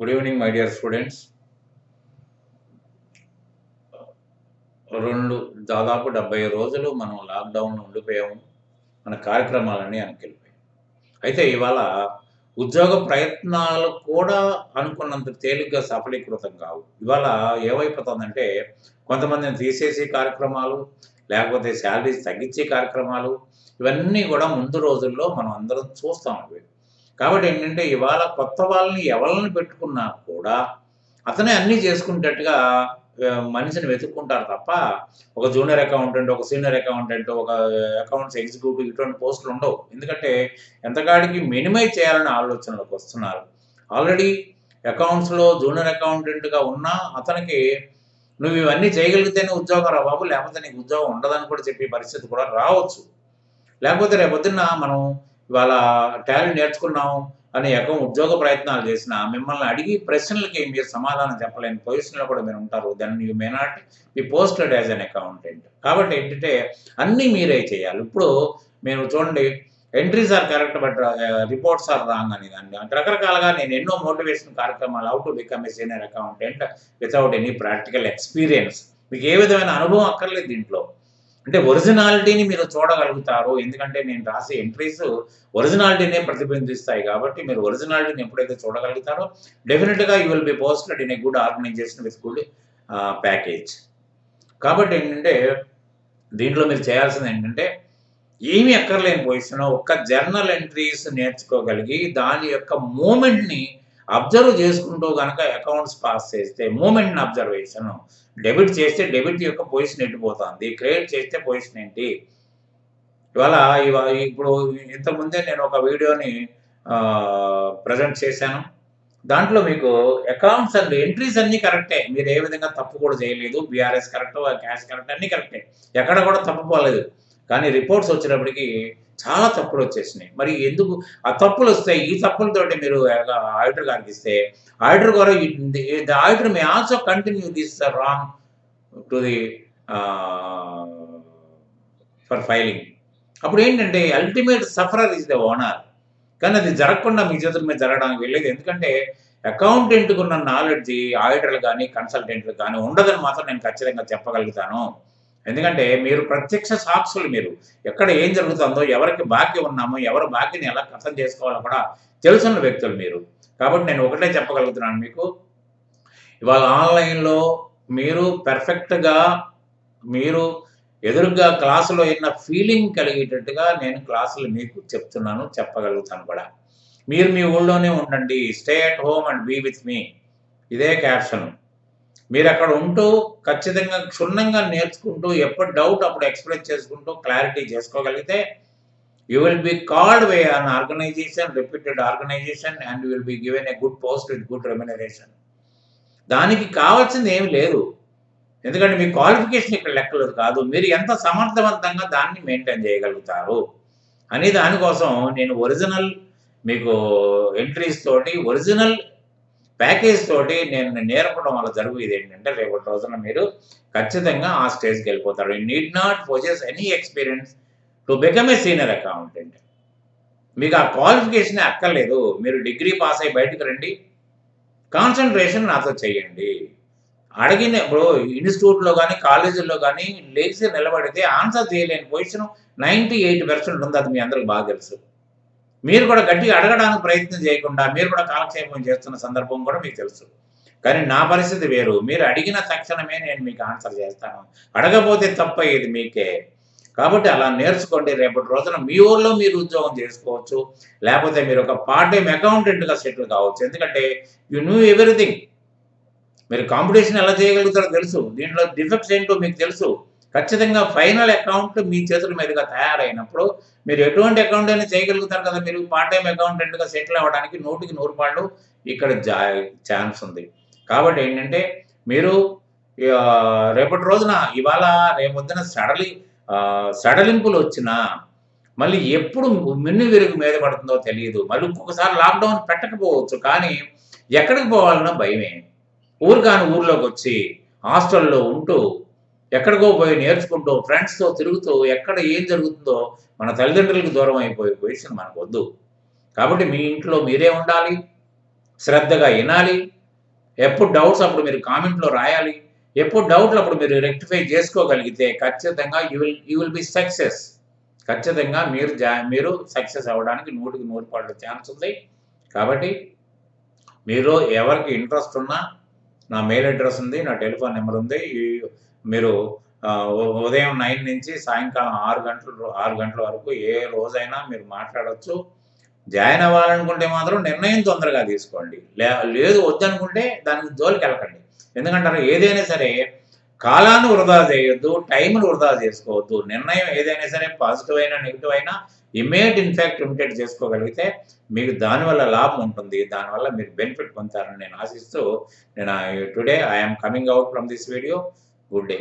Good evening my dear students. దాదాపు 70 రోజులు మనం లాక్డౌన్లో ఉండిపోయాము. మన కార్యక్రమాలన్నీ వెనక్కెళ్ళిపోయాయి. అయితే ఇవాళ ఉద్యోగ ప్రయత్నాలు కూడా అనుకున్నంత తేలిగ్గా సఫలీకృతం కావు. ఇవాళ ఏమైపోతుందంటే కొంతమందిని తీసేసే కార్యక్రమాలు, లేకపోతే శాలరీస్ తగ్గించే కార్యక్రమాలు, ఇవన్నీ కూడా ముందు రోజుల్లో మనం అందరం చూస్తాం అవి. కాబట్టి ఏంటంటే ఇవాళ కొత్త వాళ్ళని ఎవరిని పెట్టుకున్నా కూడా అతనే అన్నీ చేసుకునేటట్టుగా మనిషిని వెతుక్కుంటారు తప్ప, ఒక జూనియర్ అకౌంటెంట్, ఒక సీనియర్ అకౌంటెంట్, ఒక అకౌంట్స్ ఎగ్జిక్యూటివ్ ఇటువంటి పోస్టులు ఉండవు. ఎందుకంటే ఎంతకాడికి మినిమైజ్ చేయాలనే ఆలోచనలోకి వస్తున్నారు. ఆల్రెడీ అకౌంట్స్‌లో జూనియర్ అకౌంటెంట్‌గా ఉన్నా అతనికి నువ్వు ఇవన్నీ చేయగలిగితేనే ఉద్యోగం రా బాబు! లేకపోతే నీకు ఉద్యోగం ఉండదని కూడా చెప్పే పరిస్థితి కూడా రావచ్చు. లేకపోతే రేపొద్దున్న మనం ఇవాళ టాలెంట్ నేర్చుకున్నాం అని ఉద్యోగ ప్రయత్నాలు చేసినా మిమ్మల్ని అడిగి ప్రశ్నలకి మీరు సమాధానం చెప్పలేని పొజిషన్‌లో కూడా మీరు ఉంటారు. Then you may not be posted as an accountant. కాబట్టి ఏంటంటే అన్నీ మీరే చేయాలి. ఇప్పుడు మీరు చూడండి, entries are correct but reports are wrong అని దాన్ని రకరకాలుగా నేను ఎన్నో మోటివేషన్ కార్యక్రమాలు how to become a senior accountant without any practical experience. మీకు ఏ విధమైన అనుభవం అక్కర్లేదు దీంట్లో. అంటే ఒరిజినాలిటీని మీరు చూడగలుగుతారు. ఎందుకంటే నేను రాసే ఎంట్రీస్ ఒరిజినాలిటీనే ప్రతిబింబిస్తాయి కాబట్టి మీరు ఒరిజినాలిటీని ఎప్పుడైతే చూడగలుగుతారో డెఫినిట్‌గా you will be posted in a good organisation with good package. కాబట్టి ఏంటంటే దీంట్లో మీరు చేయాల్సింది ఏంటంటే ఏమీ అక్కర్లేని పొజిషన్ ఒక్క జర్నల్ ఎంట్రీస్ నేర్చుకోగలిగి దాని యొక్క మూమెంట్‌ని అబ్జర్వ్ చేసుకుంటూ గనక అకౌంట్స్ పాస్ చేస్తే మూమెంట్‌ని అబ్జర్వేషన్. డెబిట్ చేస్తే డెబిట్ యొక్క పొజిషన్ ఎటుపోతుంది, క్రెడిట్ చేస్తే పొజిషన్ ఏంటి. ఇవాళ ఇప్పుడు ఇంతకుముందే నేను ఒక వీడియోని ప్రజెంట్ చేశాను. దాంట్లో మీకు అకౌంట్స్ అండ్ ఎంట్రీస్ అన్నీ కరెక్టే. మీరు ఏ విధంగా తప్పు కూడా చేయలేదు. బీఆర్ఎస్ కరెక్ట్, క్యాష్ కరెక్ట్ అన్నీ కరెక్టే. ఎక్కడ కూడా తప్పు పోలేదు. కానీ రిపోర్ట్స్ వచ్చేటప్పటికి చాలా తప్పులు వచ్చేసినాయి. మరి ఎందుకు ఆ తప్పులు వస్తాయి? ఈ తప్పులతోటి మీరు ఆడిటర్ గారికి ఇస్తే ఆడిటర్ గారు the auditor may also continue this wrong to the for filing. అప్పుడు ఏంటంటే ultimate sufferer is the owner. కానీ అది జరగకుండా మీ చేతుల మీద జరగడానికి వెళ్ళేది. ఎందుకంటే అకౌంటెంట్‌కు ఉన్న నాలెడ్జి ఆడిటర్లు కానీ, కన్సల్టెంట్లు కానీ ఉండదని మాత్రం నేను ఖచ్చితంగా చెప్పగలుగుతాను. ఎందుకంటే మీరు ప్రత్యక్ష సాక్షులు మీరు. ఎక్కడ ఏం జరుగుతుందో, ఎవరికి బాకీ ఉన్నామో, ఎవరి బాకీని ఎలా కథం చేసుకోవాలో కూడా తెలుసున్న వ్యక్తులు మీరు. కాబట్టి నేను ఒకటే చెప్పగలుగుతున్నాను మీకు. ఇవాళ ఆన్‌లైన్‌లో మీరు పెర్ఫెక్ట్‌గా మీరు ఎదురుగ్గా క్లాసులో విన్న ఫీలింగ్ కలిగేటట్టుగా నేను క్లాసులు మీకు చెప్తున్నాను, చెప్పగలుగుతాను కూడా. మీరు మీ ఊళ్ళోనే ఉండండి. Stay at home and be with me. ఇదే క్యాప్షన్. మీరు అక్కడ ఉంటూ ఖచ్చితంగా క్షుణ్ణంగా నేర్చుకుంటూ ఎప్పుడు డౌట్ అప్పుడు ఎక్స్‌ప్రెస్ చేసుకుంటూ క్లారిటీ చేసుకోగలిగితే you will be called by an organisation, reputed organisation and you will be given a good post with good remuneration. దానికి కావాల్సింది ఏమి లేదు. ఎందుకంటే మీ క్వాలిఫికేషన్ ఇక్కడ లెక్కలేదు కాదు. మీరు ఎంత సమర్థవంతంగా దాన్ని మెయింటైన్ చేయగలుగుతారు అని దానికోసం నేను ఒరిజినల్ మీకు ఎంట్రీస్ తోటి, ఒరిజినల్ ప్యాకేజ్ తోటి నేను నేర్పడం వల్ల జరిగేది ఏంటంటే రేపటి రోజున మీరు ఖచ్చితంగా ఆ స్టేజ్‌కి వెళ్ళిపోతారు. You need not possess any experience to become a senior accountant. మీకు ఆ క్వాలిఫికేషనే అక్కర్లేదు. మీరు డిగ్రీ పాస్ అయ్యి బయటకు రండి. కాన్సంట్రేషన్ నాతో చేయండి. అడిగిన ఇప్పుడు ఇన్‌స్టిట్యూట్‌లో గాని, కాలేజీల్లో గాని లేచి నిలబడితే ఆన్సర్ చేయలేని పొజిషన్ 98% ఉంది. అది మీ అందరికి బాగా తెలుసు. మీరు కూడా గట్టిగా అడగడానికి ప్రయత్నం చేయకుండా మీరు కూడా కాలక్షేపం చేస్తున్న సందర్భం కూడా మీకు తెలుసు. కానీ నా పరిస్థితి వేరు. మీరు అడిగిన తక్షణమే నేను మీకు ఆన్సర్ చేస్తాను. అడగపోతే తప్పయ్యేది మీకే. కాబట్టి అలా నేర్చుకోండి. రేపటి రోజున మీ ఊర్లో మీరు ఉద్యోగం చేసుకోవచ్చు. లేకపోతే మీరు ఒక పార్ట్ టైమ్ అకౌంటెంట్‌గా సెటిల్ కావచ్చు. ఎందుకంటే యూ న్యూ ఎవ్రీథింగ్. మీరు కాంపిటీషన్ ఎలా చేయగలుగుతారో తెలుసు. దీంట్లో డిఫెక్ట్స్ ఏంటో మీకు తెలుసు. ఖచ్చితంగా ఫైనల్ అకౌంట్ మీ చేతుల మీదుగా తయారైనప్పుడు మీరు ఎటువంటి అకౌంట్ అయినా చేయగలుగుతారు కదా! మీరు పార్ట్ టైమ్ అకౌంటెంట్‌గా సెటిల్ అవ్వడానికి 100కి 100 ఇక్కడ ఛాన్స్ ఉంది. కాబట్టి ఏంటంటే మీరు రేపటి రోజున ఇవాళ రేపొద్దున సడలింపులు వచ్చినా మళ్ళీ ఎప్పుడు మిన్ను విరుగు మీద పడుతుందో తెలీదు. మళ్ళీ ఇంకొకసారి లాక్‌డౌన్ పెట్టకపోవచ్చు. కానీ ఎక్కడికి పోవాలన్నా భయమే. ఊరుకాని ఊర్లోకొచ్చి హాస్టల్‌లో ఉంటూ ఎక్కడికో పోయి నేర్చుకుంటూ ఫ్రెండ్స్‌తో తిరుగుతూ ఎక్కడ ఏం జరుగుతుందో మన తల్లిదండ్రులకు దూరం అయిపోయే పొజిషన్ మనకొద్దు. కాబట్టి మీ ఇంట్లో మీరే ఉండాలి. శ్రద్ధగా వినాలి. ఎప్పుడు డౌట్స్ అప్పుడు మీరు కామెంట్‌లో రాయాలి. ఎప్పుడు డౌట్‌లు అప్పుడు మీరు రెక్టిఫై చేసుకోగలిగితే ఖచ్చితంగా యూ విల్ బి సక్సెస్. ఖచ్చితంగా మీరు సక్సెస్ అవ్వడానికి 100కి 100 ఛాన్స్ ఉంది. కాబట్టి మీరు ఎవరికి ఇంట్రెస్ట్ ఉన్నా నా మెయిల్ అడ్రెస్ ఉంది. నా టెలిఫోన్ నంబర్ ఉంది. మీరు ఉదయం 9 నుంచి సాయంకాలం 6 గంటల వరకు ఏ రోజైనా మీరు మాట్లాడొచ్చు. జాయిన్ అవ్వాలనుకుంటే మాత్రం నిర్ణయం తొందరగా తీసుకోండి. లేదు వద్దనుకుంటే దానికి జోలికెళ్ళకండి. ఎందుకంటారా ఏదైనా సరే కాలాన్ని వృధా చేయొద్దు. టైంని వృధా చేసుకోవద్దు. నిర్ణయం ఏదైనా సరే పాజిటివ్ అయినా, నెగెటివ్ అయినా ఇమ్మీడియేట్ చేసుకోగలిగితే మీకు దానివల్ల లాభం ఉంటుంది. దానివల్ల మీరు బెనిఫిట్ పొందుతారని నేను ఆశిస్తూ today I am coming out from this video. Good day.